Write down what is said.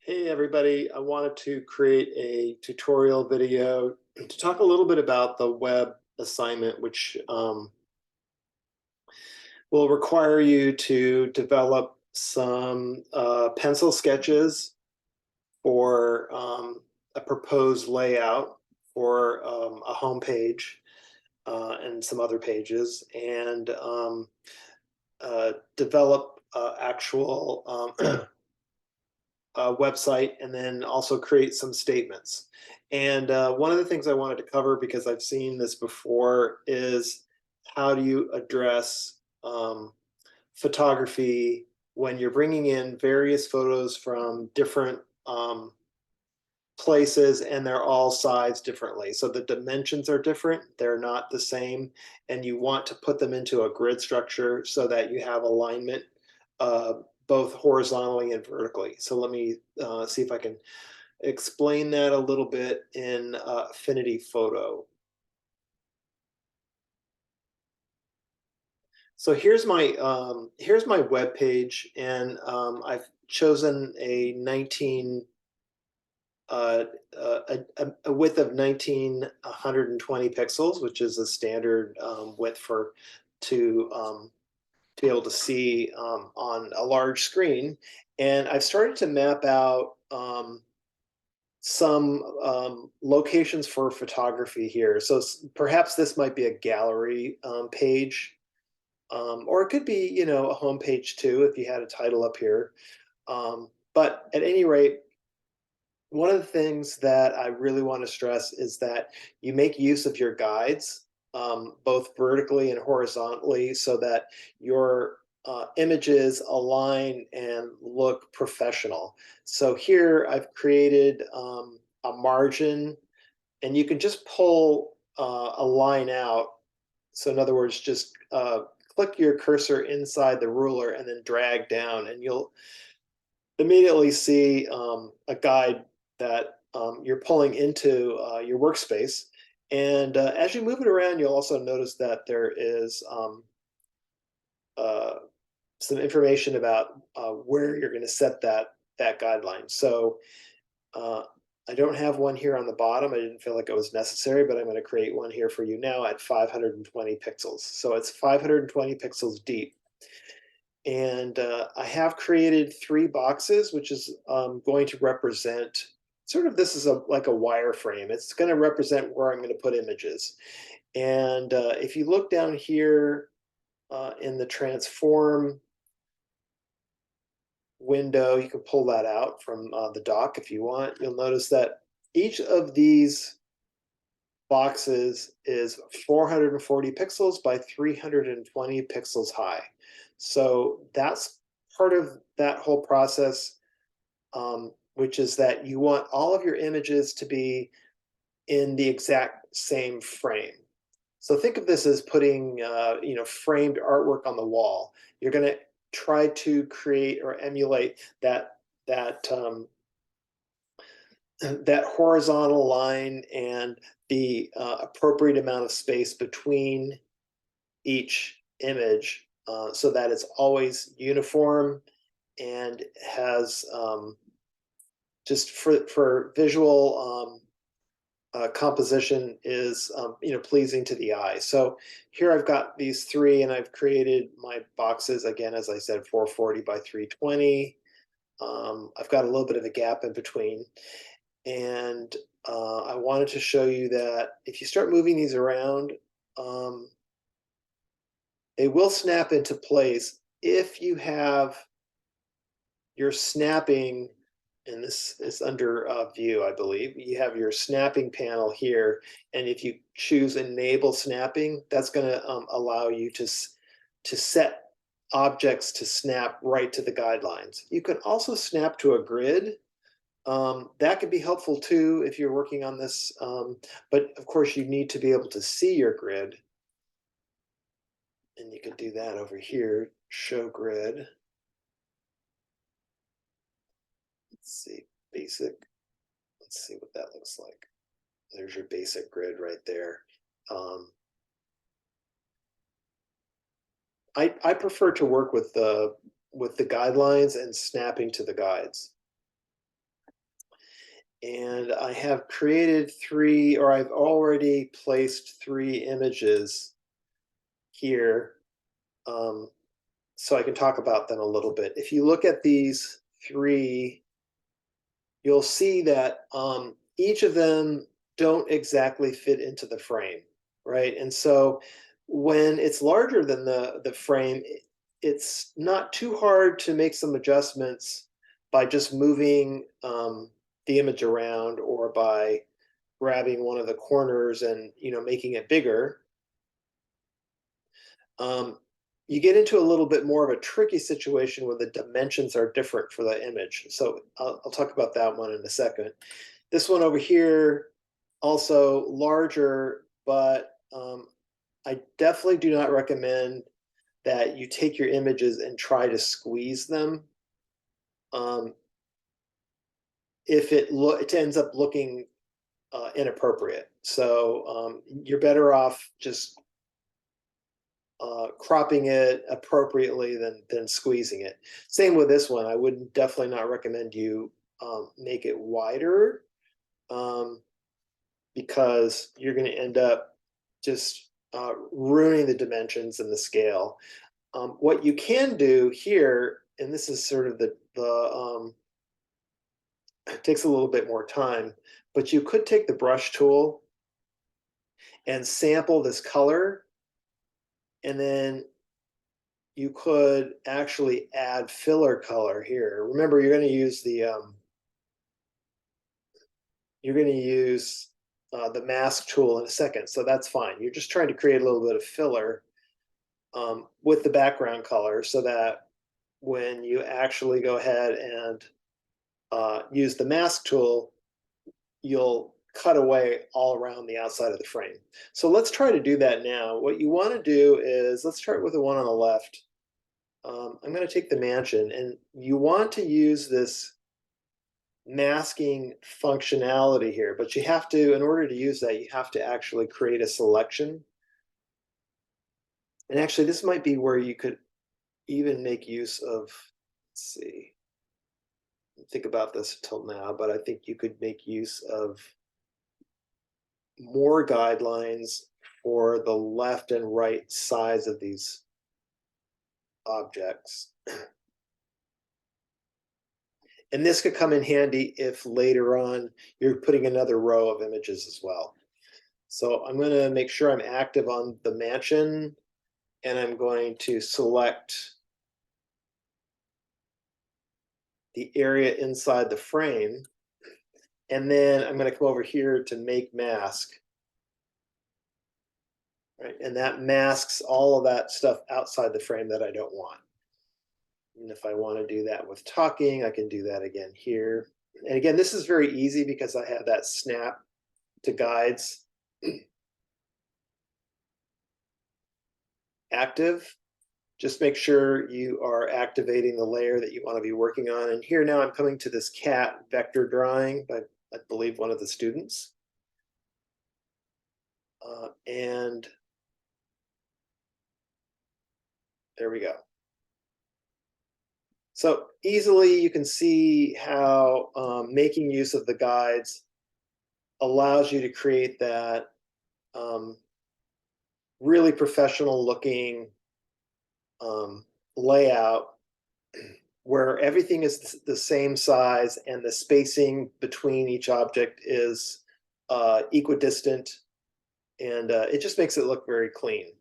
Hey everybody, I wanted to create a tutorial video to talk a little bit about the web assignment, which will require you to develop some pencil sketches for a proposed layout for a home page and some other pages, and develop actual website, and then also create some statements. And one of the things I wanted to cover, because I've seen this before, is how do you address photography when you're bringing in various photos from different places and they're all sized differently. So the dimensions are different, they're not the same, and you want to put them into a grid structure so that you have alignment uh, both horizontally and vertically. So let me see if I can explain that a little bit in Affinity Photo. So here's my web page, and I've chosen a 19 a width of 1920 pixels, which is a standard width for to be able to see on a large screen. And I've started to map out some locations for photography here. So perhaps this might be a gallery page, or it could be, you know, a home page too, if you had a title up here. But at any rate, one of the things that I really want to stress is that you make use of your guides, both vertically and horizontally, so that your images align and look professional. So here I've created a margin, and you can just pull a line out. So in other words, just click your cursor inside the ruler and then drag down, and you'll immediately see a guide that you're pulling into your workspace. And as you move it around, you'll also notice that there is uh, some information about where you're going to set that guideline. So uh, I don't have one here on the bottom. I didn't feel like it was necessary, but I'm going to create one here for you now at 520 pixels. So it's 520 pixels deep. And I have created three boxes, which is going to represent sort of, this is like a wireframe. It's going to represent where I'm going to put images. And if you look down here in the transform window, you can pull that out from the dock if you want. You'll notice that each of these boxes is 440 pixels by 320 pixels high. So that's part of that whole process, which is that you want all of your images to be in the exact same frame. So think of this as putting, you know, framed artwork on the wall. You're going to try to create or emulate that that horizontal line and the appropriate amount of space between each image, so that it's always uniform and has just for visual composition is you know, pleasing to the eye. So here I've got these three, and I've created my boxes again, as I said, 440 by 320. I've got a little bit of a gap in between. And I wanted to show you that if you start moving these around, um, they will snap into place if you have your snapping, and this is under view, I believe. You have your snapping panel here, and if you choose enable snapping, that's going to allow you to set objects to snap right to the guidelines. You can also snap to a grid. That could be helpful too if you're working on this, but of course you need to be able to see your grid, and you can do that over here, show grid. Let's see, basic. Let's see what that looks like. There's your basic grid right there. I prefer to work with the guidelines and snapping to the guides. And I have created three, or I've already placed three images here. Um, so I can talk about them a little bit. If you look at these three, you'll see that each of them don't exactly fit into the frame, right? And so when it's larger than the frame, it's not too hard to make some adjustments by just moving the image around or by grabbing one of the corners and making it bigger. Um, you get into a little bit more of a tricky situation where the dimensions are different for the image. So I'll talk about that one in a second. This one over here, also larger, but I definitely do not recommend that you take your images and try to squeeze them. Um, if it ends up looking inappropriate. So you're better off just cropping it appropriately than squeezing it. Same with this one. I would definitely not recommend you make it wider um, because you're going to end up just ruining the dimensions and the scale. What you can do here, and this is sort of the it takes a little bit more time, but you could take the brush tool and sample this color, and then you could actually add filler color here. Remember, you're going to use the mask tool in a second, so that's fine. You're just trying to create a little bit of filler with the background color so that when you actually go ahead and use the mask tool, you'll cut away all around the outside of the frame. So let's try to do that now. What you want to do is, let's start with the one on the left. I'm going to take the mansion, and you want to use this masking functionality here, but you have to, in order to use that, you have to actually create a selection. And actually, this might be where you could even make use of, let's see, think about this until now, but I think you could make use of more guidelines for the left and right sides of these objects. And this could come in handy if later on you're putting another row of images as well. So I'm going to make sure I'm active on the mansion, and I'm going to select the area inside the frame. And then I'm going to come over here to make mask. Right? And that masks all of that stuff outside the frame that I don't want. And if I want to do that with talking, I can do that again here. And again, this is very easy because I have that snap to guides active. Just make sure you are activating the layer that you want to be working on. And here now I'm coming to this cat vector drawing by, I believe, one of the students. And there we go. So easily you can see how making use of the guides allows you to create that really professional looking layout where everything is the same size and the spacing between each object is equidistant, and it just makes it look very clean.